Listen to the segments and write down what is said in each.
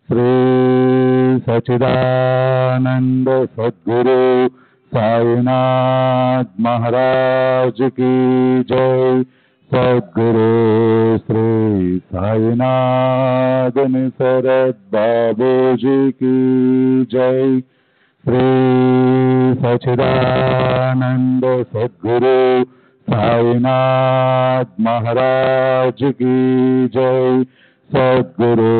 श्री सच्चिदानंद सद्गुरु साईनाथ महाराज की जय। सद्गुरु श्री साईनाथ निसरद बाबू जी की जय। श्री सच्चिदानंद सद्गुरु साईनाथ महाराज की जय। सद्गुरु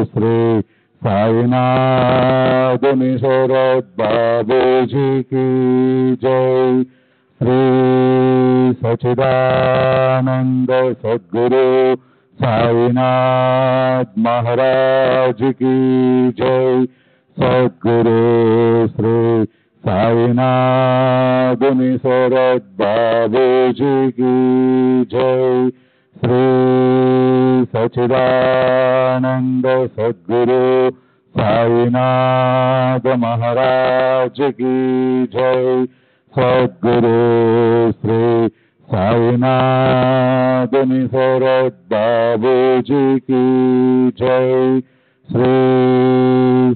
श्री साईनाथ निसरद बाबू जी की जय। श्री सच्चिदानंद सद्गुरु साईनाथ महाराज की जय। सद्गुरु श्री साईनाथ निसरद बाबू जी की जय। श्री सच्चिदानंद सद्गुरु साईनाथ महाराज की जय। सद्गुरु श्री साईनाथ निसरद बाबू जी की जय। श्री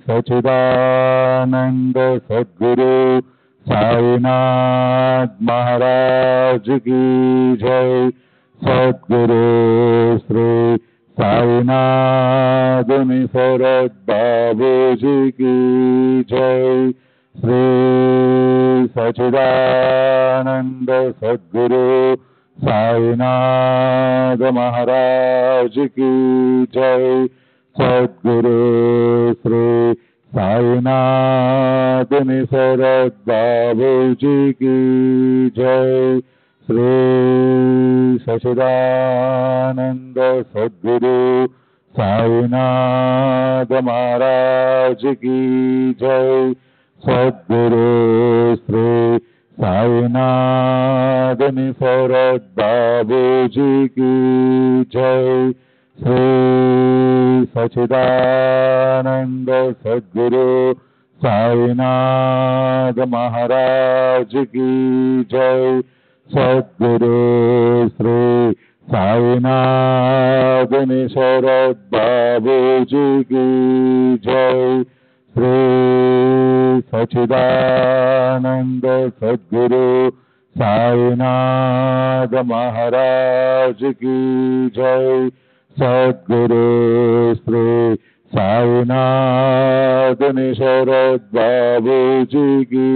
सच्चिदानंद सद्गुरु साईनाथ महाराज की जय। सद्गुरु श्री साईनाथ निसरद बाबू जी की जय। श्री सच्चिदानंद सद्गुरु साईनाथ महाराज की जय। सद्गुरु श्री साईनाथ निसरद बाबू जी की जय। श्री सच्चिदानंद सद्गुरु साईनाथ महाराज की जय। सद्गुरु श्री साईनाथ निसरद बाबू जी की जय। श्री सच्चिदानंद सद्गुरु साईनाथ महाराज की जय। सद्गुरु श्री साईनाथ निसरद बाबू जी की जय। श्री सच्चिदानंद सद्गुरु साईनाथ महाराज की जय। सद्गुरु श्री साईनाथ निसरद बाबू जी की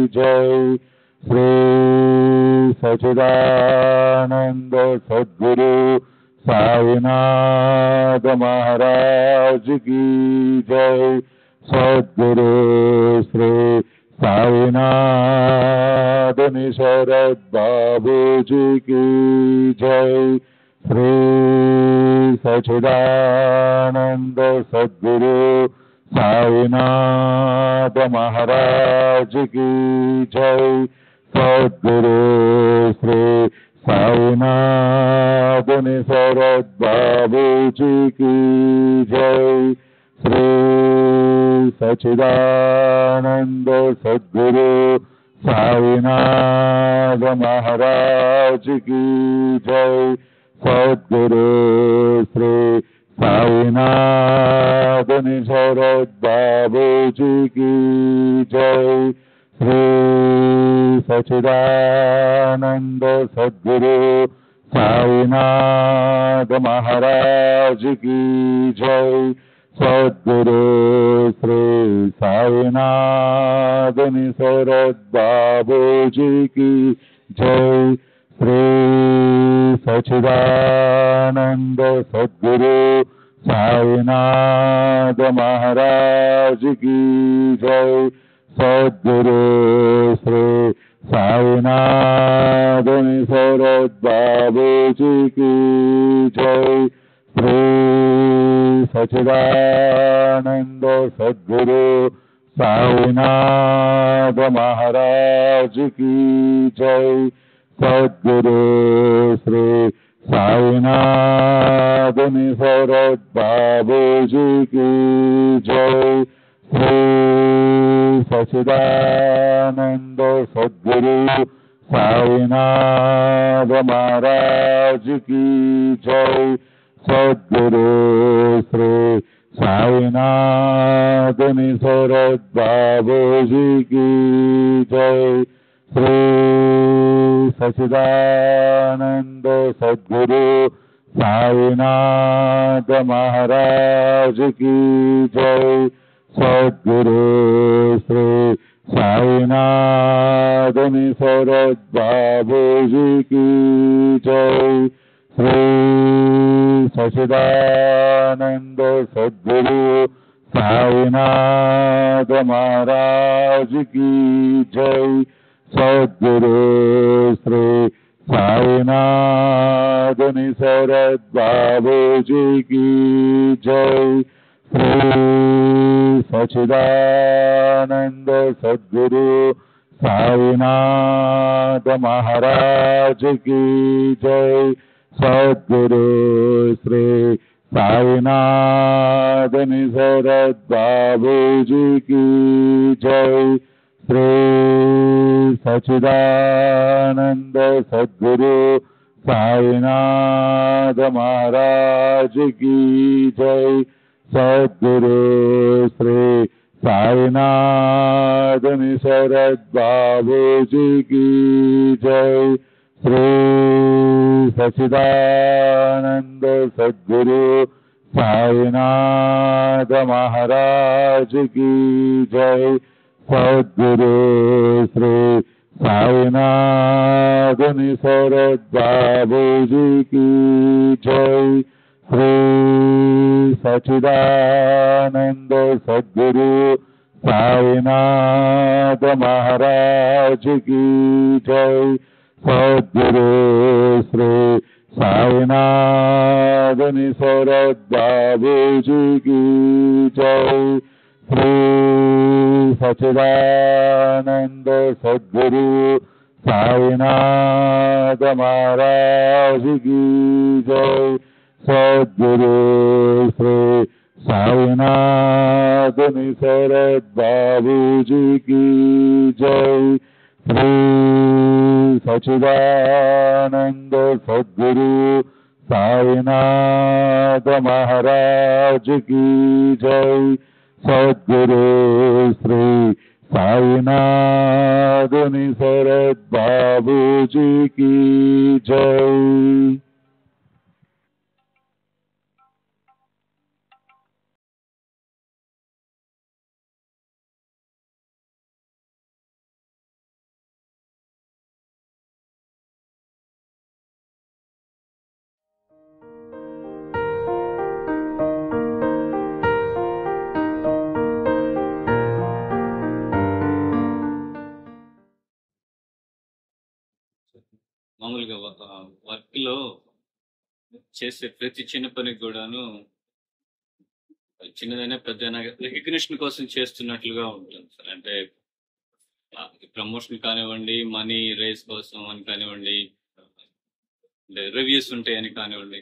जय। श्री सच्चिदानंद सद्गुरु साईनाथ महाराज की जय। सद्गुरु श्री साईनाथ निसरद बाबू जी की जय। श्री सच्चिदानंद सद्गुरु साईनाथ महाराज की जय। सद्गुरु श्री साईनाथ निसरद बाबू जी की जय। श्री सच्चिदानंद सद्गुरु साईनाथ महाराज की जय। सद्गुरु श्री साईनाथ निसरद बाबू जी की जय। श्री सच्चिदानंद सद्गुरु साईनाथ महाराज की जय। सद्गुरु श्री साईनाथ निसरद बाबू जी की जय। श्री सच्चिदानंद सद्गुरु साईनाथ महाराज की जय। सद्गुरु श्री साईनाथ निसरद बाबू जी की जय। श्री सच्चिदानंद सद्गुरु साईनाथ महाराज की जय। सद्गुरु श्री साईनाथ निसरद बाबू जी की जय। श्री सच्चिदानंद सद्गुरु साईनाथ महाराज की जय। सद्गुरु श्री साईनाथ निसरद बाबूजी की जय। श्री सच्चिदानंद सद्गुरु साईनाथ महाराज की जय। सद्गुरु श्री साईनाथ निसरद बाबूजी की जय। श्री सच्चिदानंद सद्गुरु साईनाथ महाराज की जय। सद्गुरु श्री साईनाथ निसरद बाबूजी की जय। श्री सच्चिदानंद सद्गुरु साईनाथ महाराज की जय। सद्गुरु श्री साईनाथ निसरद बाबूजी की जय। श्री सच्चिदानंद सद्गुरु साईनाथ महाराज की जय। सद्गुरु श्री साईनाथ निसरद बाबूजी की जय। श्री सच्चिदानंद सद्गुरु साईनाथ महाराज की जय। सद्गुरु श्री साईनाथ निसरद बाबूजी की जय। श्री सच्चिदानंद सद्गुरु साईनाथ महाराज की जय। सद्गुरु श्री साईनाथ निसरद बाबूजी की जय। श्री सच्चिदानंद सद्गुरु साईनाथ महाराज की जय। सद्गुरु श्री साईनाथ निसरद बाबूजी की जय। श्री सच्चिदानंद सद्गुरु साईनाथ महाराज की जय। सद्गुरु श्री साईनाथ निसरद बाबूजी की जय। మామూలుగా వర్క్ లో చేసే ప్రతి చిన్న పనికి కూడాను చిన్నదైనా పెద్దైనా రికగ్నిషన్ కోసం చేస్తున్నట్లుగా ఉంటుంది సార్. అంటే ప్రమోషన్ కానివ్వండి, మనీ రైజ్ కోసం అని కానివ్వండి, రివ్యూస్ ఉంటాయని కానివ్వండి,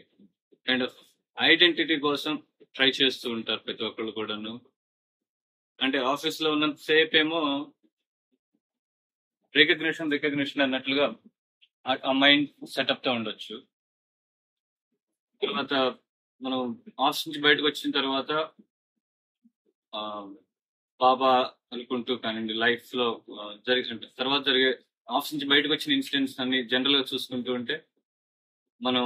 కైండ్ ఆఫ్ ఐడెంటిటీ కోసం ట్రై చేస్తూ ఉంటారు ప్రతి ఒక్కళ్ళు కూడాను. అంటే ఆఫీస్ లో ఉన్నంత సేపు ఏమో రికగ్నిషన్ అన్నట్లుగా ఆ మైండ్ సెటప్ తో ఉండొచ్చు. తర్వాత మనం ఆఫీస్ నుంచి బయటకు వచ్చిన తర్వాత బాబా అనుకుంటూ కానివ్వండి, లైఫ్ లో తర్వాత జరిగే ఆఫీస్ నుంచి బయటకు వచ్చిన ఇన్సిడెంట్స్ అన్ని జనరల్ గా చూసుకుంటూ ఉంటే మనం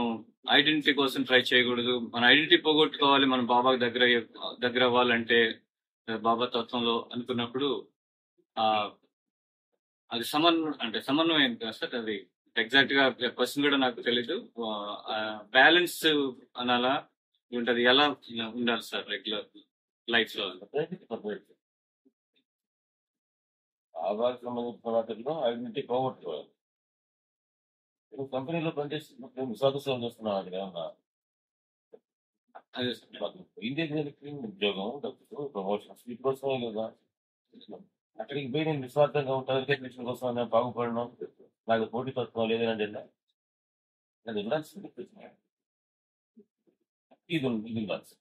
ఐడెంటిటీ కోసం ట్రై చేయకూడదు. మన ఐడెంటిటీ పోగొట్టుకోవాలి, మనం బాబా దగ్గర అవ్వాలంటే బాబా తత్వంలో అనుకున్నప్పుడు అది సమన్వయం కాదు సార్. అది ఎగ్జాక్ట్ గా క్వశ్చన్ కూడా నాకు తెలీదు. బ్యాలెన్స్ అనాలా ఉంటది, ఎలా ఉండాలి సార్ రెగ్యులర్ లైఫ్ లో? బాబాకి సంబంధించిన వాటిల్లో ఐడెంటిటీ పోగొట్టుకోవాలి. కంపెనీలో పనిచేస్తున్నప్పుడు విశ్వాసం చేస్తున్నాం అక్కడ ఏమన్నా అదే ఇండియన్ ఉద్యోగం, డబ్బులు, ప్రమోషన్స్ వీటికోసమే కదా. అక్కడికి పోయి నేను నిస్వార్థంగా ఉంటాను, రికగ్నిషన్ కోసం నేను బాగుపడను, నాకు పోటీ తత్వం లేదంటే అది ఉండాల్సింది. ఇది ఉండాల్సి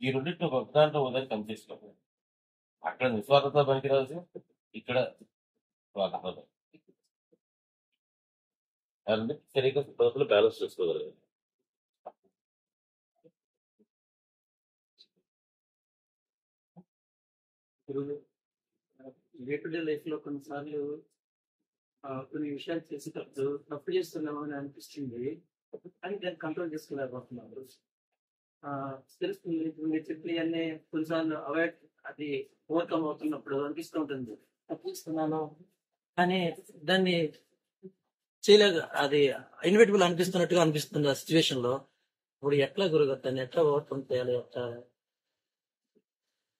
ఈ రెండింటిని ఒక దాంట్లో ఉదయం పనిచేసుకోవాలి. అక్కడ నిస్వార్థత పనికిరాల్సి, ఇక్కడ స్వార్థత. సరిగ్గా పద్ధతులు బ్యాలెన్స్ చేసుకోగలరు. ఇప్పుడు డే టు డే లైఫ్ లో కొన్నిసార్లు కొన్ని విషయాలు చేసేటప్పుడు తప్పు చేస్తున్నాము అని అనిపిస్తుంది, కానీ దాన్ని కంట్రోల్ చేసుకోలేకపోతున్నారు. తెలుస్తుంది ఇప్పుడు మీరు చెప్పినవన్నీ కొన్నిసార్లు అవాయిడ్, అది ఓవర్కమ్ అవుతున్నప్పుడు అనిపిస్తూ ఉంటుంది తప్పు చేస్తున్నాను కానీ దాన్ని చేయలేక అది ఇన్విటబుల్ అనిపిస్తున్నట్టుగా అనిపిస్తుంది ఆ సిచ్యువేషన్ లో. ఇప్పుడు ఎట్లా గురుగారు దాన్ని ఎట్లా ఓవర్కమ్ చేయాలి, ఎట్లా?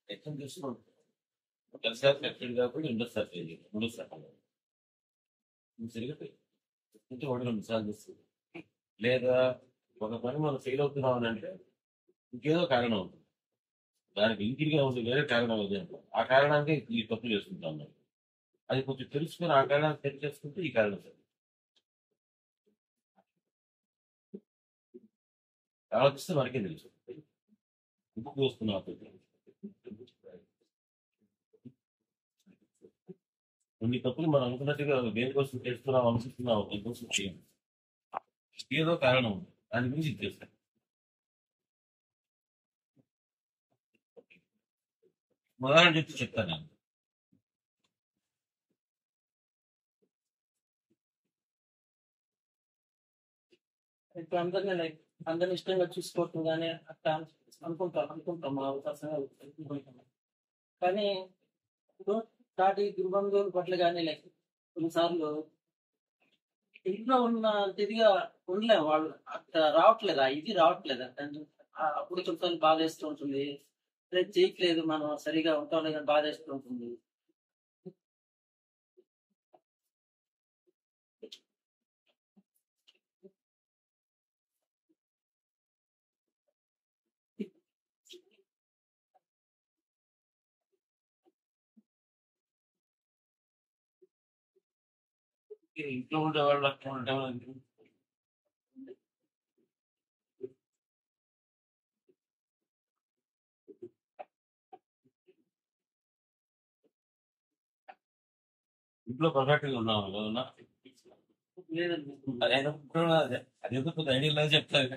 ఎక్కడ చూసుకోండి, ఒకసారి సెపరేట్ కాకుండా ఇండోసారి చేయాలి. సరిగ్గా అంటే ఒకటి 2 సార్లు చేస్తుంది. లేదా ఒక పని మనం ఫెయిల్ అవుతున్నాం అని అంటే ఇంకేదో కారణం ఉంటుంది, దానికి ఇంటిగా ఉంది వేరే కారణం ఉంది అంటే ఆ కారణానికి ఈ తప్పు చేసుకుంటాం. అది కొంచెం తెలుసుకొని ఆ కారణాన్ని సరి చేసుకుంటే ఈ కారణం సరి ఆలోచిస్తే మనకే తెలుసు ఎందుకు చూస్తున్నాం. కొన్ని తప్పులు మనం అనుకున్నట్టుగా దేనికోసం చేస్తున్నాం అనుకుంటున్నాం, దేనికోసం చేయం, ఏదో కారణం ఉంది, దాని గురించి ఇది చేస్తాం. ఉదాహరణ చెప్తాను నేను. ఇప్పుడు అందరినీ లైక్ అందరిని ఇష్టంగా చూసుకోవటం కానీ అట్లా అనుకుంటాం మా అవకాశంగా అనుకుంటాం. కానీ ఇప్పుడు సాటి గురుబంధువుల పట్ల కానీ లైక్ కొన్నిసార్లు ఇంట్లో ఉన్న ఇదిగా ఉండలేము, వాళ్ళు అట్లా రావట్లేదా, ఇది రావట్లేదా, అప్పుడు కొన్నిసార్లు బాధ వేస్తూ ఉంటుంది. రేపు చేయట్లేదు మనం సరిగా ఉంటాం లేదని బాధ వేస్తూ ఉంటుంది. ఇంట్లో ఉండేవాళ్ళు అట్లా ఉండేవాళ్ళు ఇంట్లో పర్ఫెక్ట్ గా ఉన్నాము కదా, లేదండి. అది ఎందుకు ఐడియా లేదు చెప్తారు.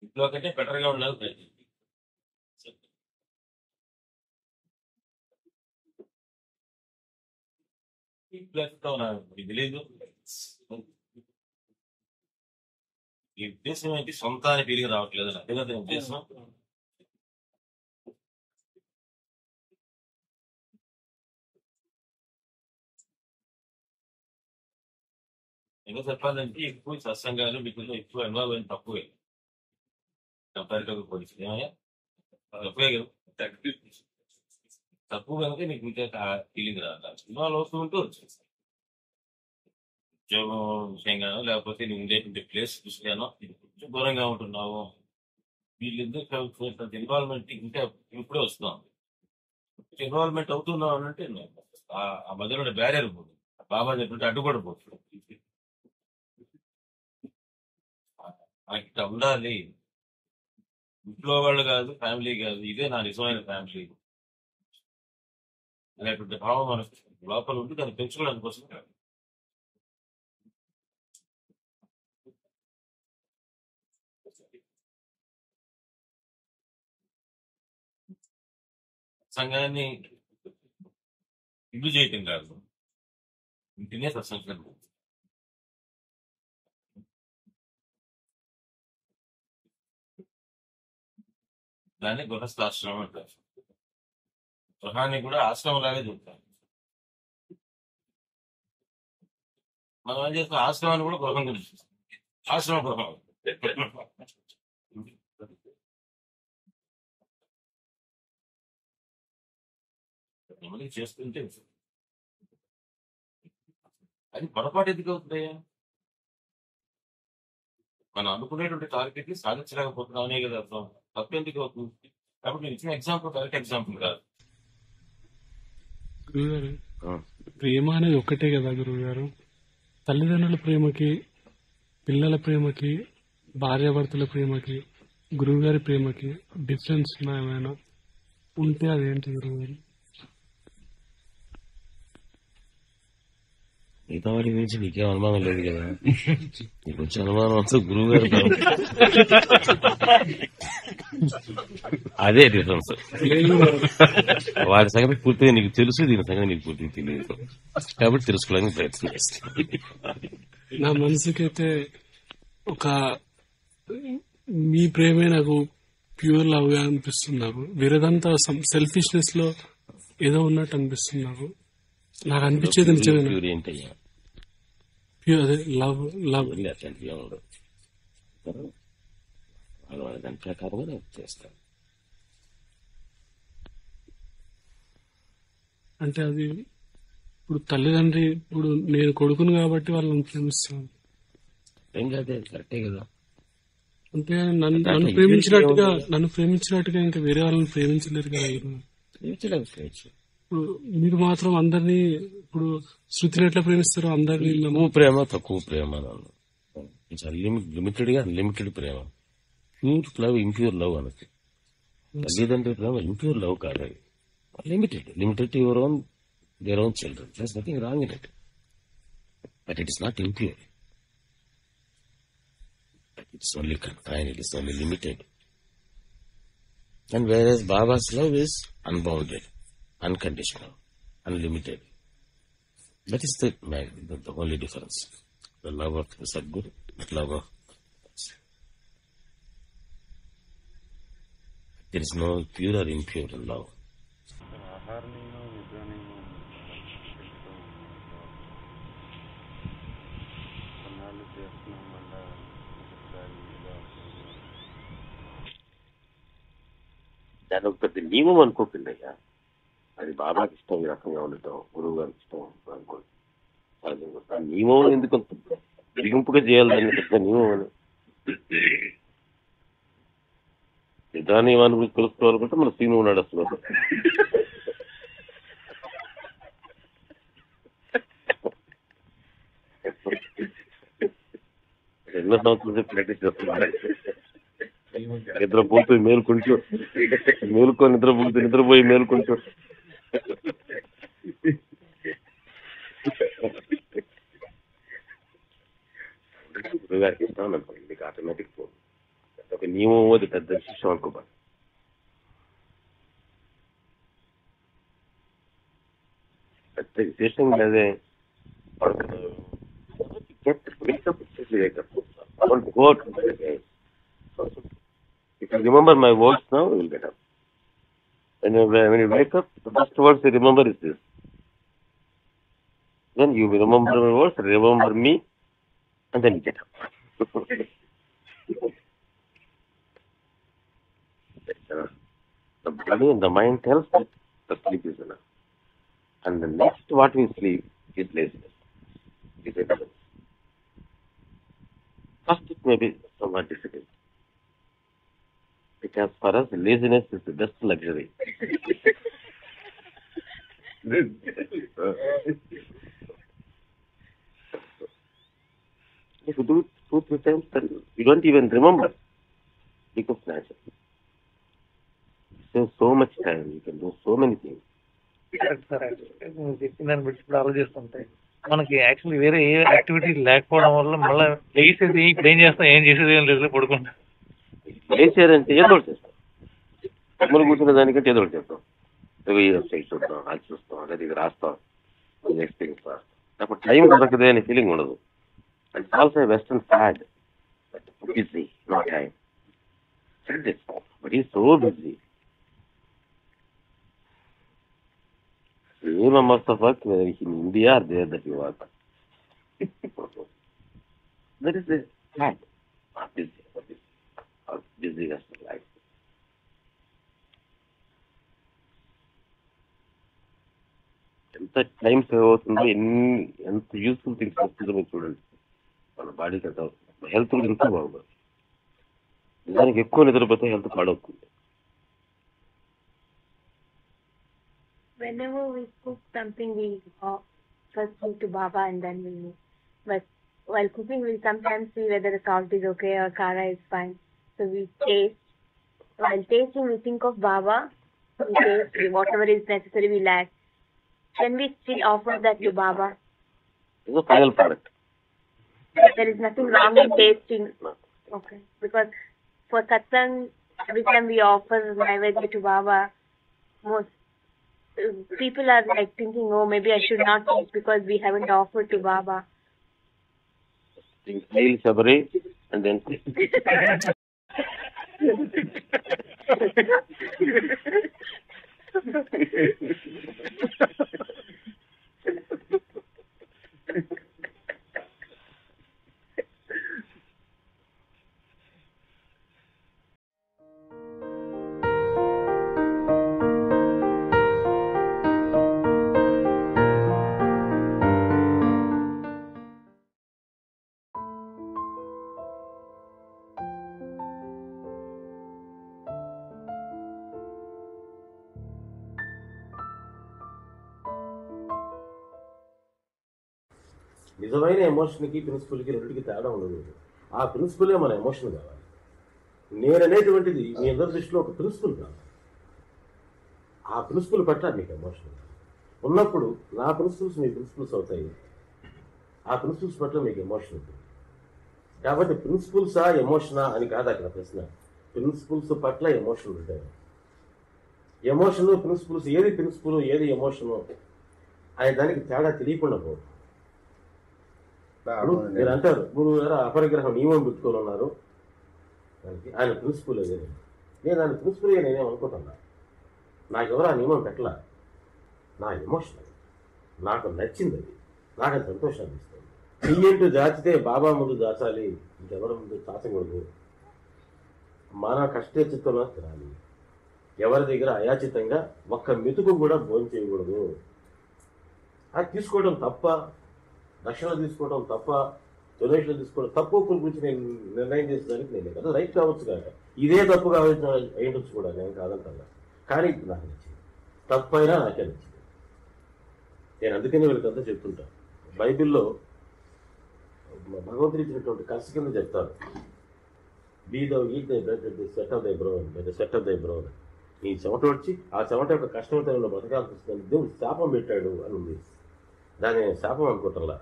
ఇంట్లో కంటే బెటర్ గా ఉండాలి ప్రయత్నం. ఇది లేదు, ఈ ఉద్దేశం ఏంటి, సొంతాన్ని ఫీలింగ్ రావట్లేదు అదే కదా ఉద్దేశం. ఇంకా చెప్పాలంటే ఎక్కువ సత్సంగాలు మీకు ఎక్కువ ఇన్వాల్వ్ అయిన తక్కువే కంపారిటివ్ పోలీసు ఏమయ్యా తక్కువే కదా, తక్కువ కనుక నీకు ఇంకా ఫీలింగ్ రాదు. ఇన్వాల్వ్ అవుతూ ఉంటూ వచ్చేసి ఉద్యోగం విషయంగానో లేకపోతే నువ్వు ఉండేటువంటి ప్లేస్ దృష్టిగానో కొంచెం దూరంగా ఉంటున్నావు, వీళ్ళిద్దరు ఇన్వాల్వ్మెంట్ ఇంకా ఇప్పుడే వస్తున్నాం. ఇన్వాల్వ్మెంట్ అవుతున్నావు అని అంటే ఆ మధ్యలో బ్యారియర్ పోతుంది, బాబా చెప్పినట్టు అడ్డు కూడా పోతుంది. ఇట్లా ఉండాలి, ఇంట్లో వాళ్ళు కాదు, ఫ్యామిలీ కాదు, ఇదే నా నిజమైన ఫ్యామిలీ అనేటువంటి భావం మన లోపల ఉండి దాన్ని పెంచుకోవడానికి కోసం సంఘాన్ని ఇల్లు చేయటం కాదు, ఇంటినే సత్సంగం. దాన్ని గృహస్థాశ్రమం అంటారు. గృహాన్ని కూడా ఆశ్రమం లాగా చెప్తారు. మనం ఏం చేస్తాం, ఆశ్రమాన్ని కూడా గృహం గురించి ఆశ్రమ గృహం చేస్తుంటే అది పొరపాటు ఎందుకు అవుతుందయ్యా, మనం అనుకునేటువంటి టార్గెట్ ని సాధించలేకపోతున్నాం అనే కదా అర్థం. తప్పు ఎందుకు అవుతుంది? కాబట్టి నేను ఇచ్చిన ఎగ్జాంపుల్ కరెక్ట్ ఎగ్జాంపుల్ కాదు. గురుగారు, ప్రేమ అనేది ఒక్కటే కదా గురువుగారు. తల్లిదండ్రుల ప్రేమకి, పిల్లల ప్రేమకి, భార్యాభర్తల ప్రేమకి, గురువుగారి ప్రేమకి డిఫరెన్స్ ఏమైనా ఉంటే అదేంటి గురువుగారు? మిగతా వాటి గురించి నీకేం అనుమానం లేదు కదా. నీకు వచ్చే అనుమానం అంతా గురువు గారు అదే డిఫరెన్స్. వాడి సంగతి పూర్తిగా నీకు తెలుసు, దీని సంగతి నీకు పూర్తిగా తెలియదు కాబట్టి తెలుసుకోవడానికి ప్రయత్నం చేస్తాను. నా మనసుకైతే ఒక మీ ప్రేమే నాకు ప్యూర్ లవ్ గా అనిపిస్తుంది. నాకు వేరేదంతా సెల్ఫిష్నెస్ లో ఏదో ఉన్నట్టు అనిపిస్తుంది. నాకు అనిపించేది నిజమేనా ప్యూర్ ఏంటయ్యా? ప్యూర్ అదే లవ్ లవ్ అట్లాంటివి ఉండవు. వాళ్ళ దాని ప్రకారంగా నేను చేస్తాను. అంటే అది ఇప్పుడు తల్లిదండ్రి ఇప్పుడు నేను కొడుకును కాబట్టి వాళ్ళని ప్రేమిస్తాను. ఏం కాదు, అది కరెక్టే కదా. అంతేగాని నన్ను ప్రేమించినట్టుగా ఇంకా వేరే వాళ్ళని ప్రేమించలేరు కదా. ఇప్పుడు మీరు మాత్రం అందరినీ ఇప్పుడు శృతిని ఎట్లా ప్రేమిస్తారో అందరినీ ఎక్కువ ప్రేమ తక్కువ ప్రేమ లిమిటెడ్ గా అన్లిమిటెడ్ ప్రేమ. ప్యూర్ లవ్ ఇంప్యూర్ లవ్ అనొచ్చు. తల్లిదండ్రుల ప్రేమ ఇంప్యూర్ లవ్ కాదు, అది limited to your own their own children. That's nothing wrong in it, but it is not impure. It's only confined, it is only limited. And whereas Baba's love is unbounded, unconditional, unlimited. That is the only difference. The love of the Sadguru, the love of... There is no pure or impure love. దాని ఒక పెద్ద నియమం అనుకోకుండా అది బాబాకి ఇష్టం ఈ రకంగా ఉండటం, గురువు గారికి ఇష్టం అనుకోండి. ఆ నియమం ఎందుకు బిగింపుగా చేయాలి దాన్ని పెద్ద నియమం అని? నిదానియమాన్ని గురించి తెలుసుకోవాలనుకుంటే మన సీను ఉన్నాడు అసలు. ఎన్నో సంవత్సరాలు ప్రాక్టీస్ చేస్తున్నాడు. నిద్రపోతూ మేలుకుంటూ నిద్రపోయి మేలుకుంటూ గురుగారికి ఇష్టం అనుకోండి, మీకు ఆటోమేటిక్ పోదు. ఒక నియమం, అది పెద్ద విశేషం అనుకోబాలి. పెద్ద విశేషం అదే. If you remember my words now, you will get up. When you wake up, the first words you remember is this. Then you will remember my words, remember me, and then you get up. The body and the mind tells that the sleep is enough. And the next what we sleep is laziness. Is ignorance. First it may be somewhat difficult. Because for us, laziness is the best luxury. If you do it 2-3 times, then you don't even remember. It becomes natural. You save so much time. You can do so many things. సరే దాన్ని బట్టి ఇప్పుడు ఆలోచిస్తుంటే మనకి actually వేరే ఏ activity లేకపోవడం వల్ల మళ్ళీ లేచేది ఇప్పుడు ఏం చేస్తాం, ఏం చేసేది ఏం లేదు, పడుకుంటా. లేచారంటే ఏదో ఒకటి చేస్తాం. అమ్మలు కూర్చున్న దానికంటే ఏదో ఒకటి చేస్తాం. వెబ్సైట్ చూస్తాం, అది చూస్తాం, లేదా ఇది రాస్తాం, నెక్స్ట్ థింగ్ రాస్తాం. అప్పుడు టైం దొరకదే అనే ఫీలింగ్ ఉండదు. And also western fad busy, no time. But is so busy. Name most of us, whether in India or there that you work. That is the fact. Busyness of life. ఎంత time save అవుతుందో, ఎంత useful things వస్తుందో మీరు చూడండి. మన బాడీకి ఎంత health కూడా ఎంత బాగుంటుంది. నిజానికి ఎక్కువ నిద్రపోతే హెల్త్ పాడవుతుంది. Whenever we cook something, we first go to Baba and then we move. But while cooking, we sometimes see whether the salt is okay or kara is fine. So we taste. While tasting, we think of Baba. We taste whatever is necessary we lack. Can we still offer that to Baba? It's final product. There is nothing wrong in tasting. Okay. Because for satsang, every time we offer Naivedya to Baba, most people are like thinking, oh, maybe I should not eat because we haven't offered to Baba. Hail Sabari and then నిజమైన ఎమోషన్కి ప్రిన్సిపల్కి రెండింటికి తేడా ఉండదు. ఆ ప్రిన్సిపలే మన emotion కావాలి. నేననేటువంటిది మీ అందరి దృష్టిలో ఒక ప్రిన్సిపల్ కావాలి. ఆ ప్రిన్సిపల్ పట్ల మీకు ఎమోషన్ ఉన్నప్పుడు నా ప్రిన్సిపల్స్ మీ ప్రిన్సిపల్స్ అవుతాయి. ఆ ప్రిన్సిపల్స్ పట్ల మీకు ఎమోషన్ ఉంటుంది. కాబట్టి ప్రిన్సిపల్సా ఎమోషనా అని కాదు అక్కడ ప్రశ్న. ప్రిన్సిపల్స్ పట్ల ఎమోషన్ ఉంటాయి. ఎమోషన్ ప్రిన్సిపల్స్ ఏది ప్రిన్సిపల్ ఏది ఎమోషను అనే దానికి తేడా తెలియకుండా పోదు. మీరు అంటారు గురువు గారు అపరిగ్రహం నియమం పెట్టుకొని ఉన్నారు, ఆయన ప్రిన్సిపల్ అదే. నేను ఆయన ప్రిన్సిపల్గా నేనేం అనుకుంటున్నా, నాకెవరు ఆ నియమం పెట్టలా, నా ఎమోషన్ అది, నాకు నచ్చింది, అది నాకు అది సంతోషాన్ని ఇస్తుంది. చెయ్యంటూ దాచితే బాబా ముందు దాచాలి, ఇంకెవరి ముందు దాచకూడదు. మన కష్టచిత్తంలో తినాలి. ఎవరి దగ్గర అయాచితంగా ఒక్క మెతుకు కూడా భోజనం చేయకూడదు. అది తీసుకోవడం తప్ప, దక్షిణ తీసుకోవడం తప్ప, డొనేషన్ తీసుకోవడం తప్పు గురించి నేను నిర్ణయం చేసేదానికి నేను కదా రైట్ కావచ్చు కాక ఇదే తప్పు కావచ్చు అయ్యొచ్చు కూడా, నేను కాదంటా. కానీ నాకు నచ్చింది, తప్పు అయినా నాకే నచ్చింది. నేను అందుకని వీళ్ళకంతా చెప్తుంటాను. బైబిల్లో భగవంతుడు ఇచ్చినటువంటి కర్స కింద చెప్తాను, be the eat the bread the set of thy brown the set of thy brown. నీ చెమట వచ్చి ఆ చెమట యొక్క కష్టంతో బ్రతకాల్సి వస్తుంది, దేవుడు శాపం పెట్టాడు అని ఉంది. దాన్ని నేను శాపం అనుకుంటాలా,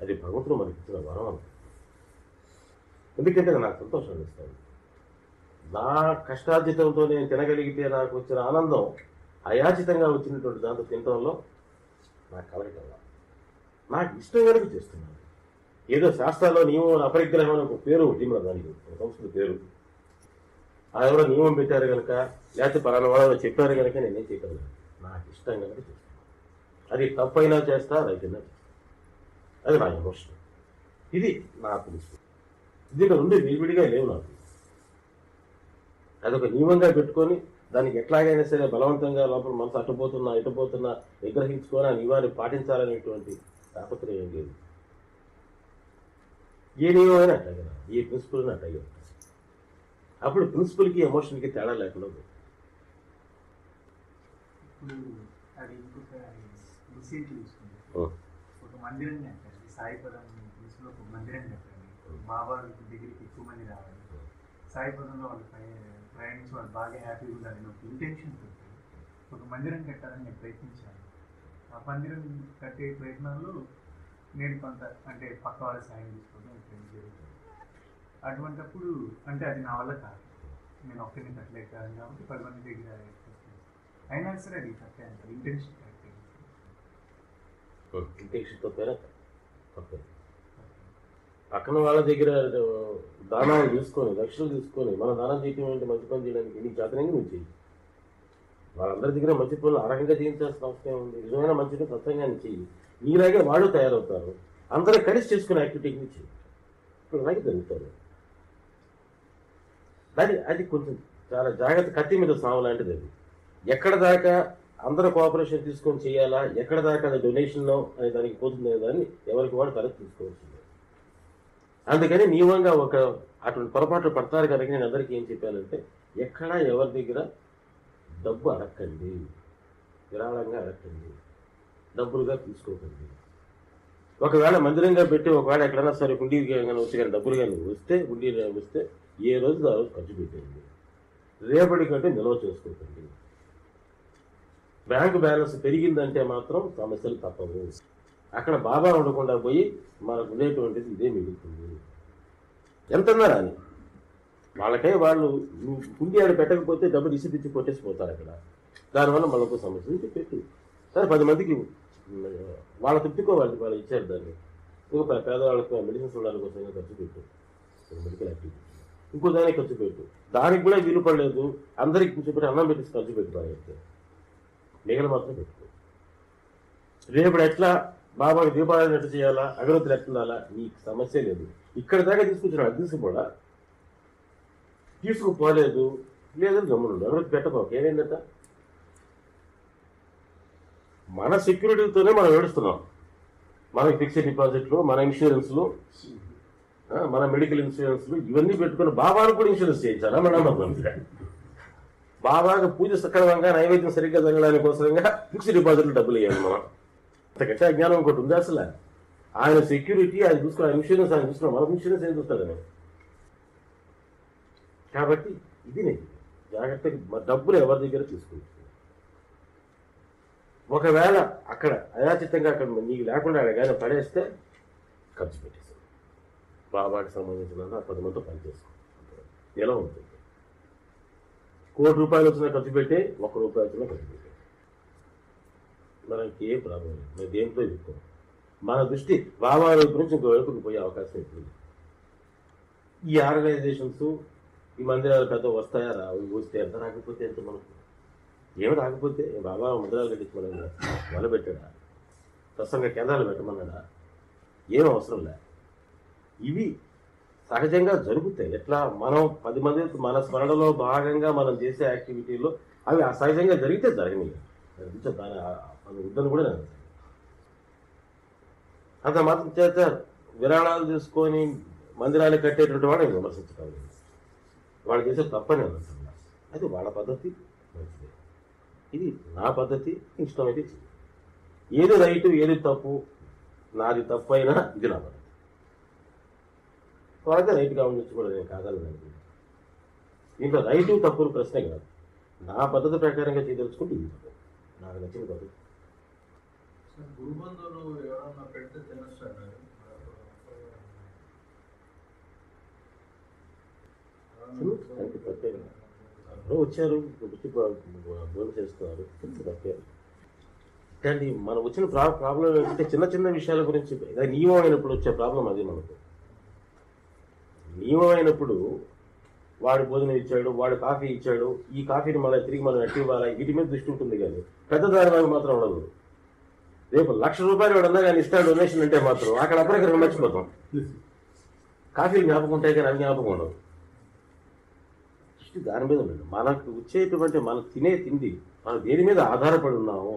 అది భగవంతుడు మనకి ఇచ్చిన వరం అనుకుంటా. ఎందుకంటే నాకు సంతోషాన్ని ఇస్తాను. నా కష్టార్జితంతో నేను తినగలిగితే నాకు వచ్చిన ఆనందం అయాచితంగా వచ్చినటువంటి దాంతో తినడంలో నాకు కలగటం నాకు ఇష్టం కనుక చేస్తున్నాను. ఏదో శాస్త్రాల్లో నియమం అపరిగ్రహం అని ఒక పేరు ఉంది, మన దానికి ఒక సంస్కృతి పేరు. అది ఎవరో నియమం పెట్టారు కనుక, లేకపోతే పలానా వాళ్ళు చెప్పారు కనుక నేనేం చేయగలను. నాకు ఇష్టం కనుక చేస్తాను. అది తప్పైనా చేస్తా, రైతైనా చేస్తా. అది నా ఎమోషన్. ఇది నా ప్రిన్సిపల్. దీంట్లో రెండు విడివిడిగా లేవు నాకు. అదొక నియమంగా పెట్టుకొని దానికి ఎట్లాగైనా సరే బలవంతంగా లోపల మనసు అటుపోతున్నా నిగ్రహించుకొని ఆ నియమాన్ని పాటించాలనేటువంటి తాపత్రయం లేదు. ఏ నియమైనా అట్లాగే, ఏ ప్రిన్సిపల్ని అట్లాగే. అప్పుడు ప్రిన్సిపల్కి ఎమోషన్కి తేడా లేకుండా ఇప్పుడు అది ఇంకొక విషయం చూసుకుంది. ఒక మందిరం కట్టాలి, సాయిపదం ప్రిన్సిపల్ ఒక మందిరం కట్టాలి, బాబా దగ్గరికి ఎక్కువ మంది రావాలి, సాయిపదంలో వాళ్ళు ప్రయాణించి వాళ్ళు బాగా హ్యాపీగా ఉండాలని ఒక ఇంటెన్షన్ తోటి ఒక మందిరం కట్టాలని నేను ప్రయత్నించాను. ఆ మందిరం కట్టే ప్రయత్నంలో నేను కొంత అంటే పక్క వాళ్ళ సాయం తీసుకోవడం జరుగుతుంది. అటువంటిప్పుడు అంటే అది నా వల్ల కాదు, నేను ఒక్కరిని కట్టలేక కాబట్టి 10 మంది దగ్గర అయినా సరే అది కట్టాను. ఇంటెన్షన్ ఇంటెన్షన్తో పక్కన వాళ్ళ దగ్గర దానాలు తీసుకొని లక్షలు తీసుకొని మన దానం చేయటం ఏంటి, మంచి పని చేయడానికి నీ చేతనంగా నువ్వు చేయి. వాళ్ళందరి దగ్గర మంచి పనులు అర్హంగా చేయించాల్సిన అవసరం ఉంది. నిజమైన మంచి పని సత్యంగానే చెయ్యి. నీలాగే వాళ్ళు తయారవుతారు. అందరూ కలిసి చేసుకునే యాక్టివిటీని చెయ్యి. ఇప్పుడు అలాగే జరుగుతారు. అది కొంచెం చాలా జాగ్రత్త, కత్తి మీద సాము లాంటిది. అది ఎక్కడ దాకా అందరూ కోఆపరేషన్ తీసుకొని చేయాలా, ఎక్కడ దాకా అది డొనేషన్ అనే దానికి పోతుంది అనే దాన్ని ఎవరికి వాడు తరచు తీసుకోవాల్సింది. అందుకని నియమంగా అటువంటి పొరపాట్లు పడతారు కనుక నేను అందరికీ ఏం చెప్పానంటే, ఎక్కడ ఎవరి దగ్గర డబ్బు అడగండి, విరాళంగా అడగండి, డబ్బులుగా తీసుకోకండి. ఒకవేళ మందిరంగా పెట్టి ఒకవేళ ఎక్కడైనా సరే హుండీ వచ్చి కానీ డబ్బులు కానీ వస్తే హుండీ వస్తే ఏ రోజు ఆ రోజు ఖర్చు పెట్టండి. రేపటి కంటే నిల్వ చేసుకోకండి. బ్యాంకు బ్యాలెన్స్ పెరిగిందంటే మాత్రం సమస్యలు తప్పవు. అక్కడ బాబా ఉండకుండా పోయి మనకు ఉండేటువంటిది ఇదే మిగులుతుంది. ఎంతన్నారా అని వాళ్ళకే వాళ్ళు నువ్వు కుండి ఆడ పెట్టకపోతే డబ్బు ఇచ్చి కొట్టేసిపోతారు అక్కడ. దానివల్ల మనకు సమస్య నుంచి పెట్టు సరే 10 మందికి వాళ్ళ తృప్తికోవాలి, వాళ్ళు ఇచ్చారు దాన్ని. ఇంకో పేదవాళ్ళకు మెడిసిన్స్ ఉండడానికి కోసం ఖర్చు పెట్టు, మెడికల్ యాక్టివిటీ ఇంకో దానికి ఖర్చు పెట్టు. దానికి కూడా వీలు పడలేదు అందరికి కూర్చోబెట్టి అన్నం పెట్టేసి ఖర్చు పెట్టుకోవాలి, మిగలు మాత్రం పెట్టుకో. రేపు ఎట్లా బాబాకి దీపావళి ఎట్లా చేయాలా, అగరత్తులు ఎట్లా ఉండాలా, నీకు సమస్య లేదు. ఇక్కడ దాకా తీసుకొచ్చిన అద్దెసి కూడా తీసుకుపోలేదు లేదని గమ్మునుండు, అగరత్తి పెట్టకపోక ఏమైందట. మన సెక్యూరిటీతోనే మనం ఏడుస్తున్నాం. మనకి ఫిక్స్డ్ డిపాజిట్లు, మన ఇన్సూరెన్స్లు, మన మెడికల్ ఇన్సూరెన్స్లు ఇవన్నీ పెట్టుకుని బాబాను కూడా ఇన్సూరెన్స్ చేయించాలా మనం? బాబాగా పూజ సక్రమంగా నైవేద్యం సరిగ్గా జరగడానికి కోసంగా ఫిక్స్డ్ డిపాజిట్లు డబ్బులు ఇవ్వాలి మనం. అంతకంటే అజ్ఞానం ఒకటి ఉంది అసలు. ఆయన సెక్యూరిటీ ఆయన చూసుకున్న ఇన్సూరెన్స్ ఆయన చూసుకున్న మనకు ఇన్సూరెన్స్ ఏం చూస్తాడని. కాబట్టి ఇది నేను జాగ్రత్తగా డబ్బులు ఎవరి దగ్గర తీసుకుంటుంది. ఒకవేళ అక్కడ అయాచితంగా అక్కడ నీకు లేకుండా కానీ పడేస్తే ఖర్చు పెట్టేస్తాను. బాబాకి సంబంధించిన 10 మందితో పనిచేస్తాం, ఎలా ఉంటుంది. ₹1,00,00,000 వచ్చినా ఖర్చు పెట్టే, ₹1 వచ్చినా ఖర్చు పెట్టే, మనకి ఏ ప్రాబ్లం లేదు. మేము దేంతో చెప్తాం. మన దృష్టి బాబా వైపు నుంచి ఇంకో వైపుకి పోయే అవకాశం ఉంటుంది. ఈ ఆర్గనైజేషన్స్ ఈ మందిరాలు పెద్ద వస్తాయా రావు, వస్తే ఎంత రాకపోతే ఎంత, మనకు ఏమి రాకపోతే బాబా మందిరాలు కట్టించుకోలేదా, మొదలుపెట్టాడా, ప్రసంగ కేంద్రాలు పెట్టమన్నాడా, ఏం అవసరం లే. ఇవి సహజంగా జరుగుతాయి. ఎట్లా మనం 10 మంది మన స్మరణలో భాగంగా మనం చేసే యాక్టివిటీలో అవి సహజంగా జరిగితే జరగని దాని మన వద్దని కూడా నేను అంత మాత్రం చేత విరాళాలు తీసుకొని మందిరాలు కట్టేటువంటి వాడు నేను విమర్శించడం లేదు. వాళ్ళు చేసే తప్పని అనుకుంటున్నా. అది వాళ్ళ పద్ధతి మంచిది, ఇది నా పద్ధతి, ఇష్టమైతే ఏది రైటు ఏది తప్పు, నాది తప్పు అయినా ఇది నా పద్ధతి. వాళ్ళైతే రైట్గా ఉండొచ్చు కూడా, నేను కాదని దీంట్లో రైటు తప్పులు ప్రశ్నే కాదు. నా పద్ధతి ప్రకారంగా చేయదలుచుకుంటే ఇది పద్ధతి, నాకు నచ్చిన పద్ధతి. గురుబంధువులు ఎవరన్నా పెడితే తినొచ్చు. వచ్చారు భోజనం చేస్తున్నారు, కానీ మనం వచ్చిన ప్రాబ్లం ఏంటంటే చిన్న చిన్న విషయాల గురించి. నియమం అయినప్పుడు వచ్చే ప్రాబ్లం అది. మనకు నియమం అయినప్పుడు వాడు భోజనం ఇచ్చాడు, వాడు కాఫీ ఇచ్చాడు, ఈ కాఫీని మళ్ళీ తిరిగి మనం ఎట్టి ఇవ్వాలి, వీటి మీద దృష్టి ఉంటుంది. కానీ పెద్ద దాని మాత్రం ఉండదు. రేపు ₹1,00,000 వాడు అన్నా కానీ ఇస్తాడు డొనేషన్ అంటే మాత్రం అక్కడ అప్పటికి మర్చిపోతాం. కాఫీలు జ్ఞాపకం ఉంటాయి కానీ అవి జ్ఞాపకం ఉండవు. దృష్టి దాని మీద ఉండదు. మనకు వచ్చేటువంటి మనం తినే తిండి మనం దేని మీద ఆధారపడి ఉన్నాము.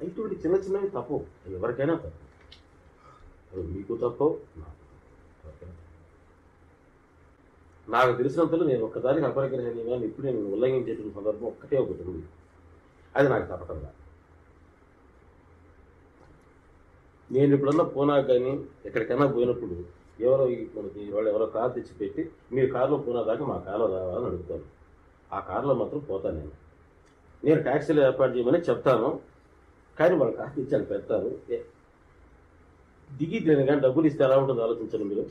ఇటువంటి చిన్న చిన్నవి తప్పు, ఎవరికైనా తప్పు. అవి మీకు తప్పు, నాకు తెలిసినంతలో నేను ఒక్కదానికి అపరిగ్రహ నియమాన్ని ఇప్పుడు నేను ఉల్లంఘించేటువంటి సందర్భం ఒకటే ఒకటి ఉంది. అది నాకు తప్పటం కాదు. నేను ఇప్పుడన్నా పూనా కానీ ఎక్కడికైనా పోయినప్పుడు మనకి వాళ్ళు ఎవరో కారు తెచ్చిపెట్టి మీరు కారులో పూనా దాకా మా కారులో రావాలని అడుగుతాను. ఆ కారులో మాత్రం పోతాను. నేను ట్యాక్సీలో ఏర్పాటు చేయమని చెప్తాను, కానీ వాళ్ళు కారు తెచ్చాను పెడతాను. దిగి నేను కానీ డబ్బులు ఇస్తే ఎలా ఉంటుందో ఆలోచించండి మీరు.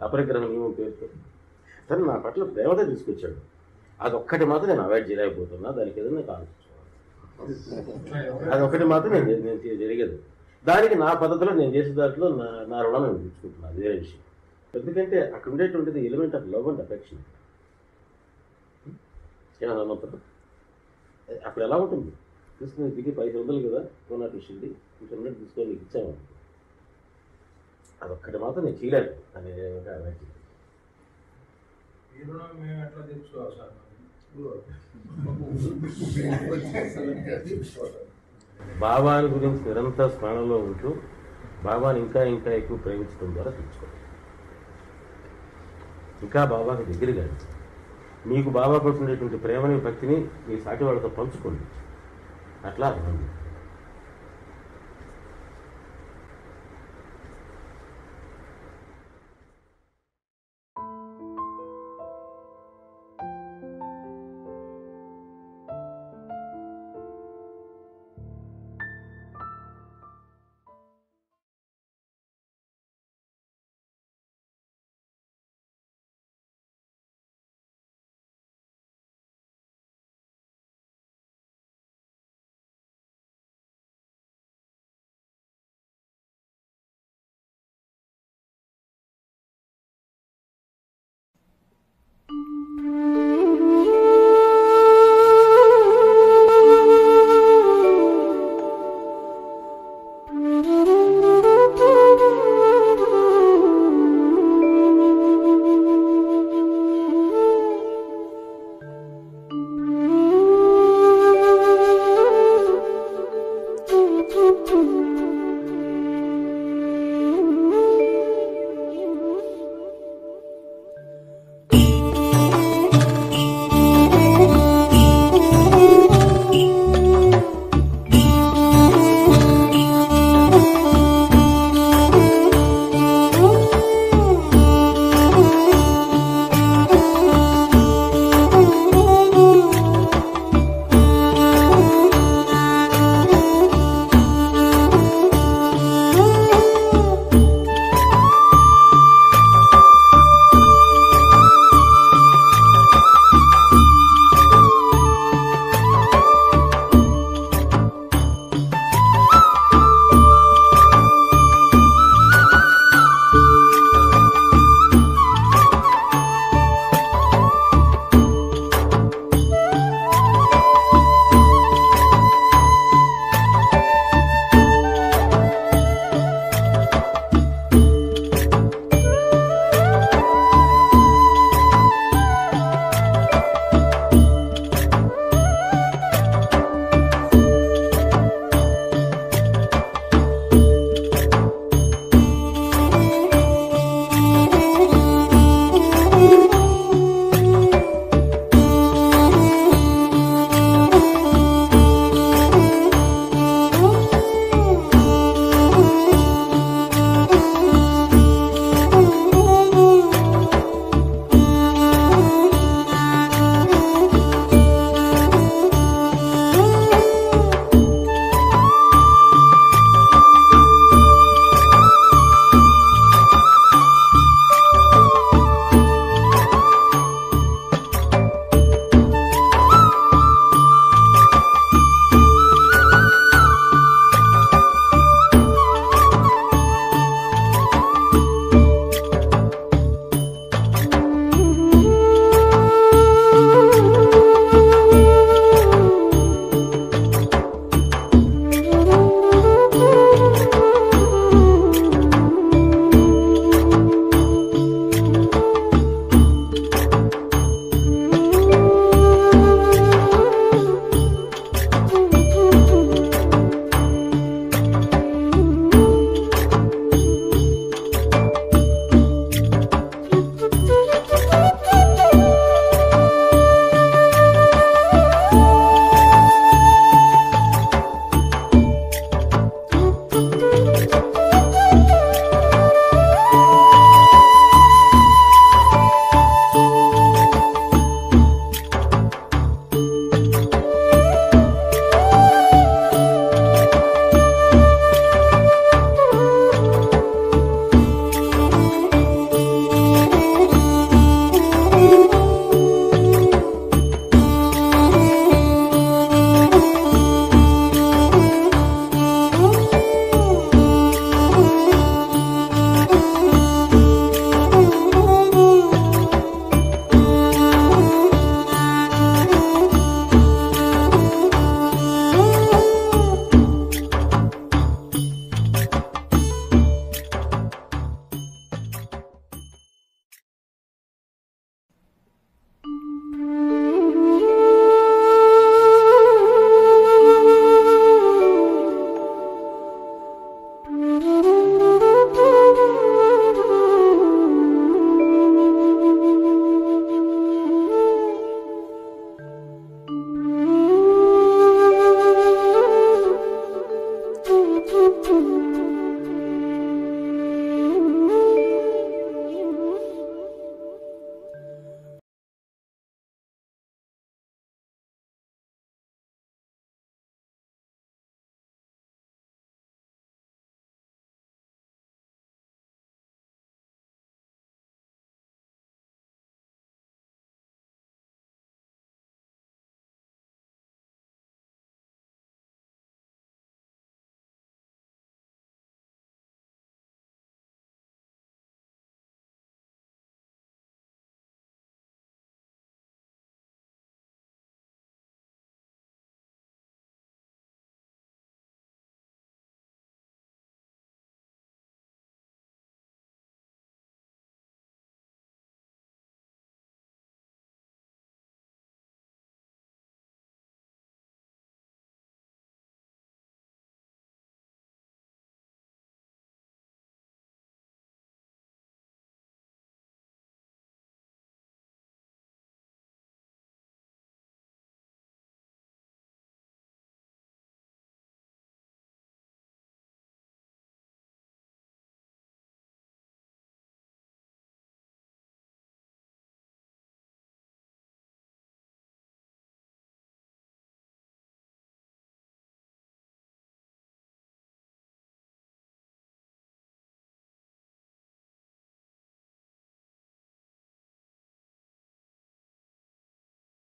అపరిగ్రహ నియమం పేరుతో సరే నా పట్ల ప్రేమతో తీసుకొచ్చాడు, అదొక్కటి మాత్రం నేను అవాయిడ్ చేయలేకపోతున్నా. దానికి ఏదైనా ఆలోచించుకోవాలి, అదొక్కటి మాత్రం నేను జరిగేది. దానికి నా పద్ధతిలో నేను చేసే దాంట్లో నా రుణం నేను తీసుకుంటున్నాను, అది వేరే విషయం. ఎందుకంటే అక్కడ ఉండేటువంటిది element of love and affection. ఏమన్నప్పుడు అప్పుడు ఎలా ఉంటుంది, తీసుకుని దిగి 500 కదా కొన్నా తీసుకుంది, ఇంకొన్నట్టు తీసుకొని నీకు ఇచ్చాము. అదొక్కటి మాత్రం నేను చేయలేదు, అని అవాయిడ్ చేయలేదు. బాబాని గురించి నిరంతర స్మరణలో ఉంటూ బాబాని ఇంకా ఇంకా ఎక్కువ ప్రేమించడం ద్వారా తెలుసుకోండి. ఇంకా బాబాకి దగ్గరగా మీకు బాబా పడుతున్నటువంటి ప్రేమని భక్తిని మీ సాటి వాళ్ళతో పంచుకోండి. అట్లా అర్థం.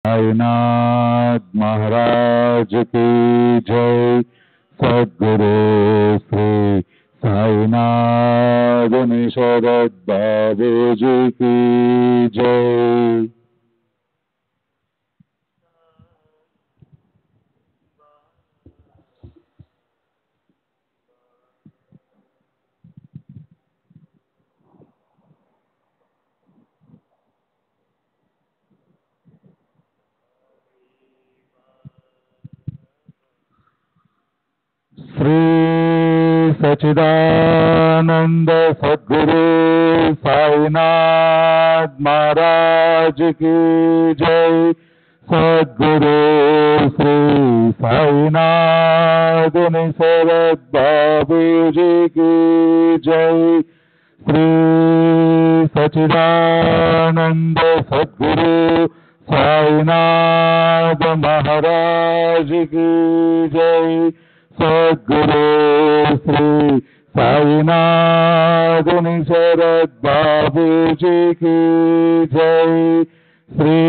साईनाथ महाराज की जय। सद्गुरु श्री साईनाथ शरद बाबू जी की जय। श्री सच्चिदानंद सद्गुरु साईनाथ महाराज की जय। सद्गुरु श्री साईनाथ शरद बाबू जी की जय। श्री सच्चिदानंद सद्गुरु साईनाथ महाराज की जय। सद्गुरु श्री साईनाथ शरद बाबू जी की जय। श्री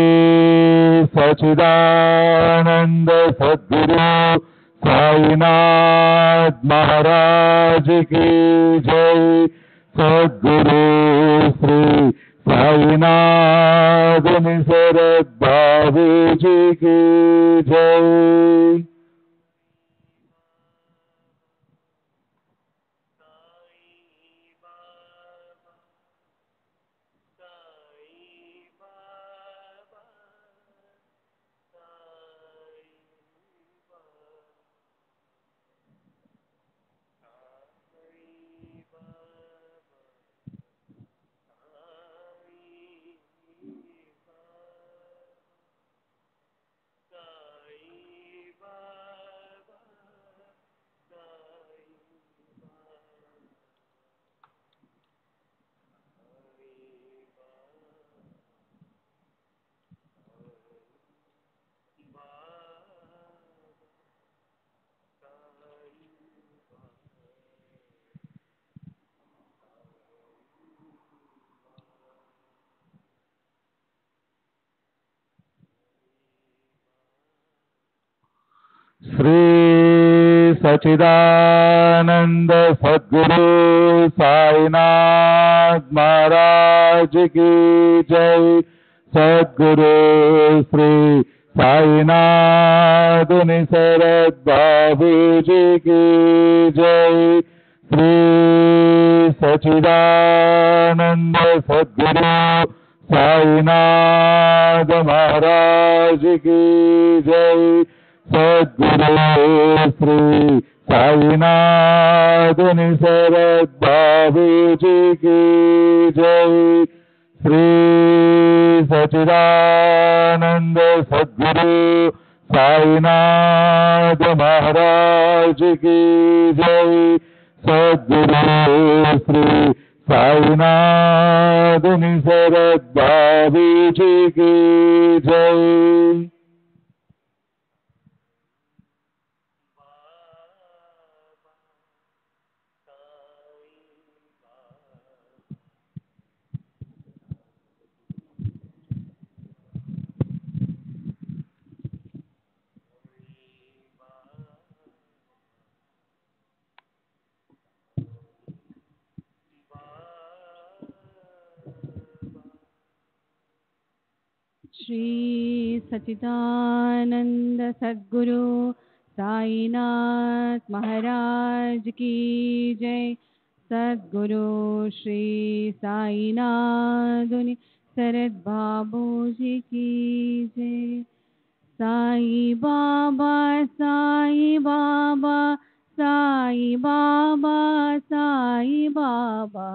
सच्चिदानंद सद्गुरु साईनाथ महाराज की जय। सद्गुरु श्री साईनाथ शरद बाबू जी की जय। श्री सच्चिदानंद सद्गुरु साईनाथ महाराज की जय। सद्गुरु श्री साईनाथ शरद बाबू जी की जय। श्री सच्चिदानंद सद्गुरु साईनाथ महाराज की जय। सद्गुरु श्री साईनाथ शरद बाबू जी की जय। श्री सच्चिदानंद सद्गुरु साईनाथ महाराज की जय। सद्गुरु श्री साईनाथ शरद बाबू जी की जय। श्री सच्चिदानंद सद्गुरु साईनाथ महाराज की जय। सद्गुरु श्री साईनाथ शरद बाबू जी की जय। Sai Baba Sai Baba Sai Baba Sai Baba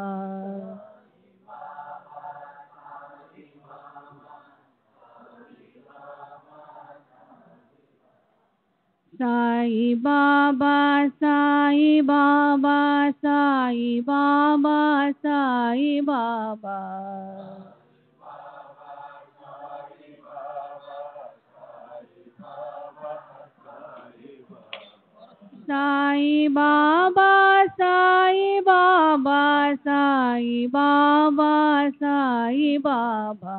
Sai Baba Sai Baba Sai Baba Sai Baba Sai Baba Sai Baba Sai Baba Sai Baba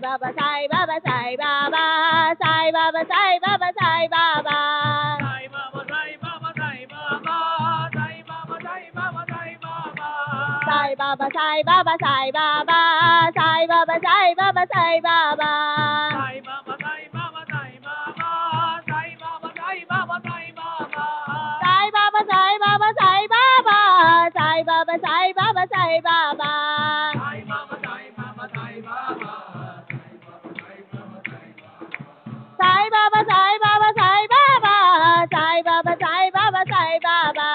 Baba, Sai Baba, Sai Baba, Sai Baba, Sai Baba, Sai Baba. Sai Baba, Sai Baba, Sai Baba, Sai Baba, Sai Baba, Sai Baba. Sai Baba, Sai Baba, Sai Baba, Sai Baba, Sai Baba, Sai Baba. Sai Baba, Sai Baba, Sai Baba, Sai Baba, Sai Baba, Sai Baba.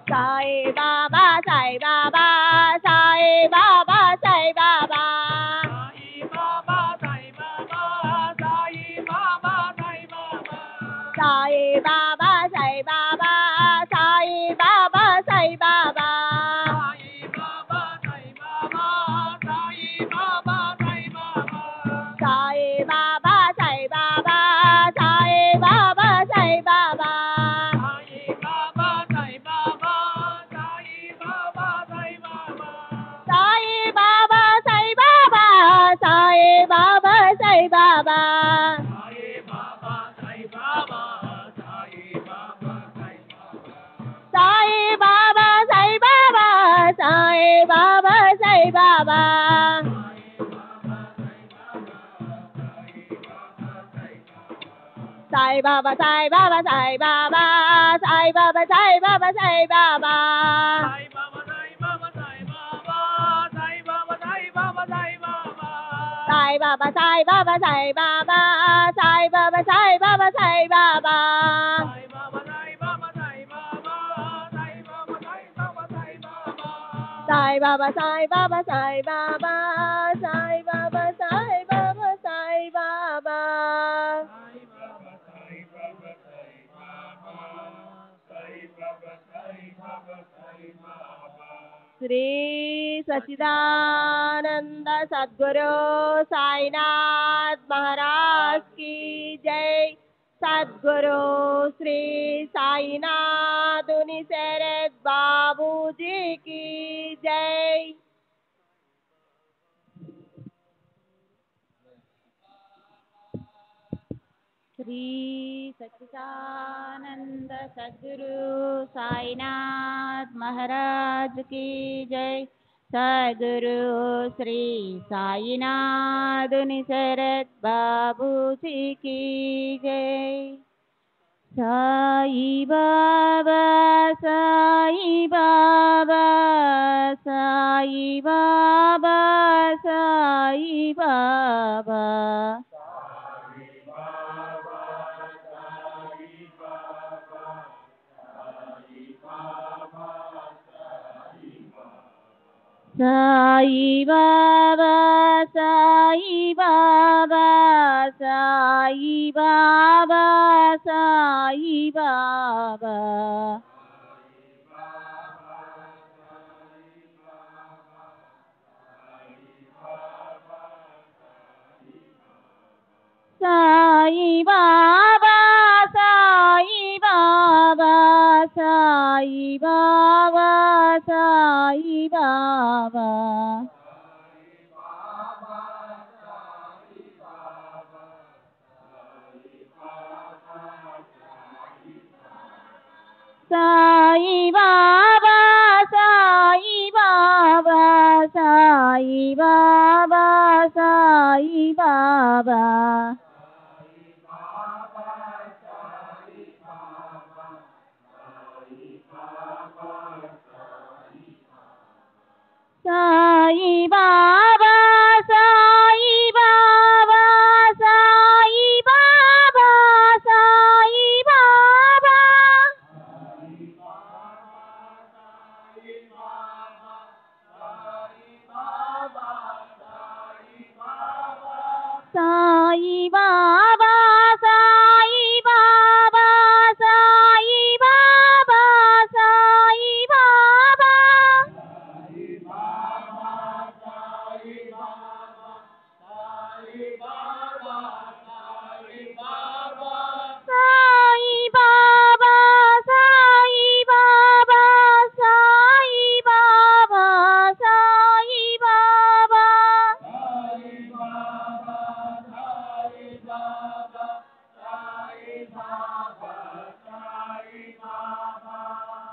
Sai Baba, Sai Baba, Sai Baba, Sai Baba. Sai Baba, Sai Baba, Sai Baba, Sai Baba. Sai Baba, Sai Baba, Sai Baba, Sai Baba. Sai Baba, Sai Baba, Sai Baba, Sai Baba. Sai Baba, Sai Baba, Sai Baba, Sai Baba. Sai Baba, Sai Baba, Sai Baba, Sai Baba, Sai Baba, Sai Baba. Sai Baba, Sai Baba, Sai Baba, Sai Baba, Sai Baba, Sai Baba. Sai Baba, Sai Baba, Sai Baba, Sai Baba, Sai Baba, Sai Baba. Sri Sachidananda Sadguru Sainath Maharaj ki jai. Sadguru Sri Sainath Uniseret Babuji ki jai. Sri Sachidananda Sadguru Sainath Maharaj ki jai. Sadguru Sri Sainath Uniseret Babuji ki jai. Sai Baba, Sai Baba, Sai Baba, Sai Baba. Sai Baba, Sai Baba, Sai Baba, Sai Baba. Sai Baba, Sai Baba, Sai Baba, Sai Baba. Sai Baba, Sai Baba, Sai Baba, Sai Baba. Sai Baba, Sai Baba, Sai Baba, Sai Baba. Sai Baba,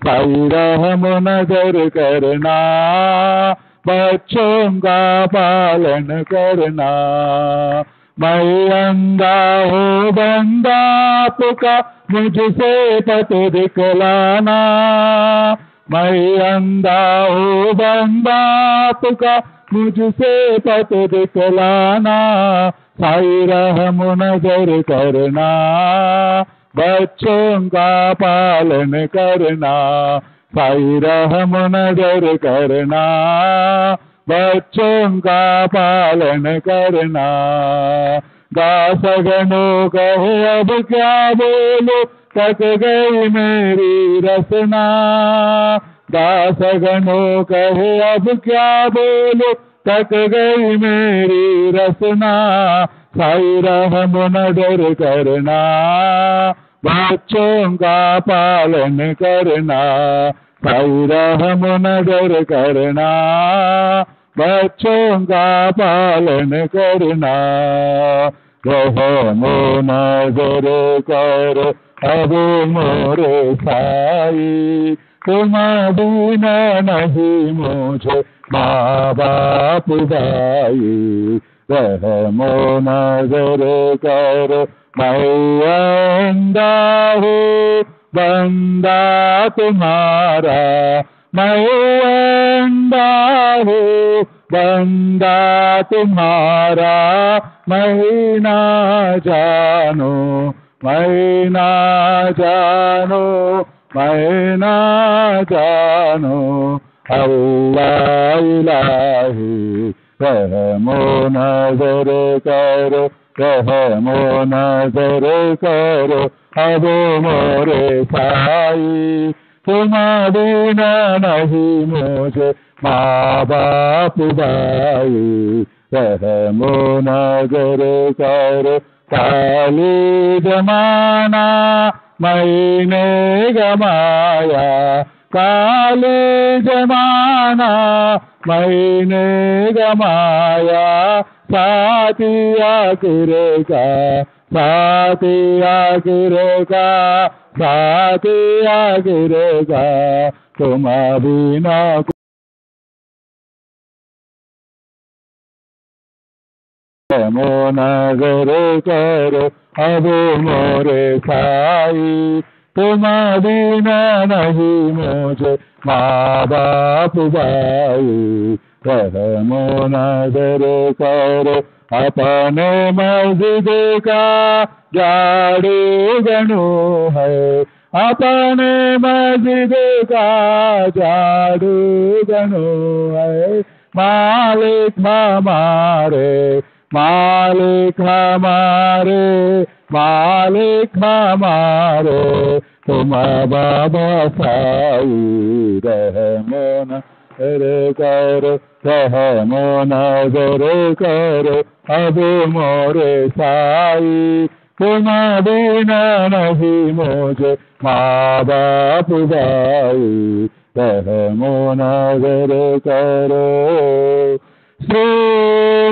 Sai रहम नजर करना, बच्चों का पालन करना। मैं अंधा हूँ बंदा आपका, मुझसे पथ दिखलाना। मैं अंधा हूँ बंदा आपका, मुझसे पथ दिखलाना। साई रहम नजर करना, बच्चों का पालन करना। साई रहम नजर करना, बच्चों का पालन करना। दासगणों कहे अब क्या बोलो, थक गई मेरी रसना। दासगणों कहे अब क्या बोलो, थक गई मेरी रसना। साई रहम नजर करना, बच्चों का पालन करना। साई रहम नजर करना, बच्चों का पालन करना। रहम नजर कर अब मोरे साई, तुम बिना नहीं मुझे माँ बाप भाई। रहम नजर कर मैं अंधा हूँ बंदा तुम्हारा। मैं अंधा हूँ बंदा तुम्हारा। मैं ना जानो, मैं ना जानो, मैं ना जानो। अल्लाह इलाही रहम नजर करो, रहम नजर करो अब मोरे साई। तुम बिना नहीं मुझे माँ बाप भाई। रहम नजर करो काली जमाना मैंने गमाया। काली जमाना मैंने गमाया। साथिया गिरेगा, साथिया गिरेगा, साथिया गिरेगा। तुम बिना मो नजर करो अब मोरे साई। तुम बिना नहीं मुझे माँ बाप भाई। रहमो नजर करो अपने मस्जिद का झाड़ू गणू है। अपने मस्जिद का झाड़ू गणू है। मालिक हमारे, मालिक हमारे, मालिक हमारे। तुम बाबा साई रहमो नजर करो, रहमो नजर करो अब मोरे साई। तुम बिना नहीं मुझे माँ बाप भाई। रहमो नजर करो। श्री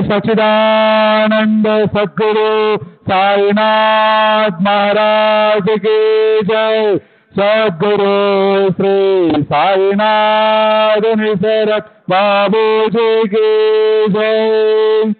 सच्चिदानंद सद्गुरु साईनाथ महाराज की जय। सद्गुरु श्री साईनाथ निसरत बाबू जी की जय।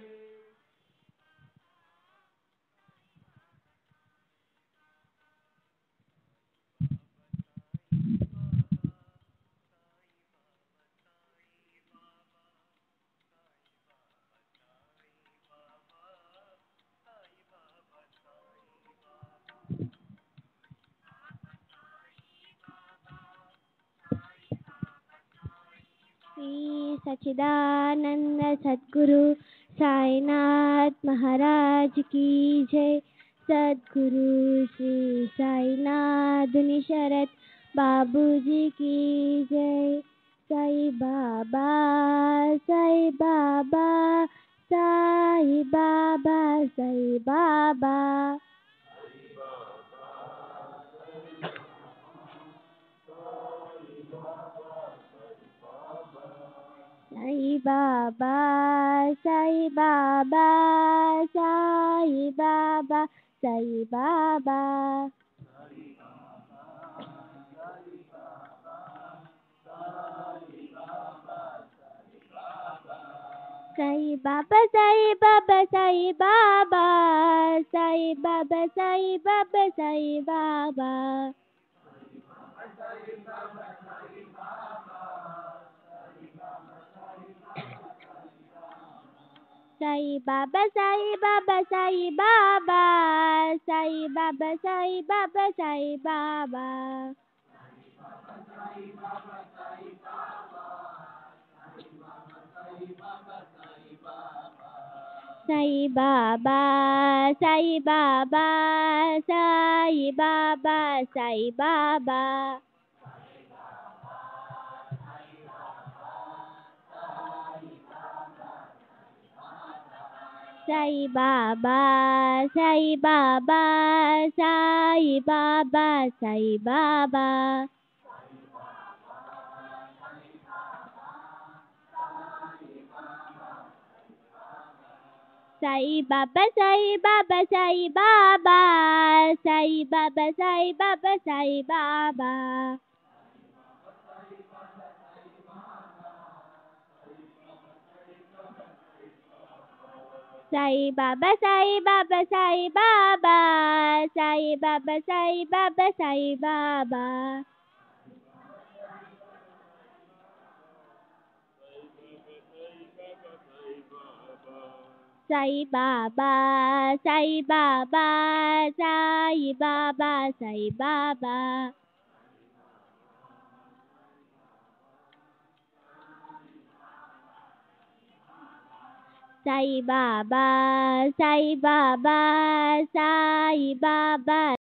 श्री सच्चिदानंद सद्गुरु साईनाथ महाराज की जय। सद्गुरु श्री साईनाथ निशरत बाबू जी की जय। Sai Baba, Sai Baba, Sai Baba, Sai Baba. Sai Baba, Sai Baba, Sai Baba, Sai Baba. Sai Baba, Sai Baba, Sai Baba, Sai Baba, Sai Baba, Sai Baba. Sai Baba, Sai Baba, Sai Baba, Sai Baba, Sai Baba, Sai Baba. Sai Baba, Sai Baba, Sai Baba, Sai Baba. Sai Baba, Sai Baba, Sai Baba, Sai Baba. Sai Baba, Sai Baba, Sai Baba, Sai Baba, Sai Baba, Sai Baba. Sai Baba, Sai Baba, Sai Baba, Sai Baba, Sai Baba, Sai Baba. Sai Baba, Sai Baba, Sai Baba, Sai Baba. Sai Baba, Sai Baba, Sai Baba,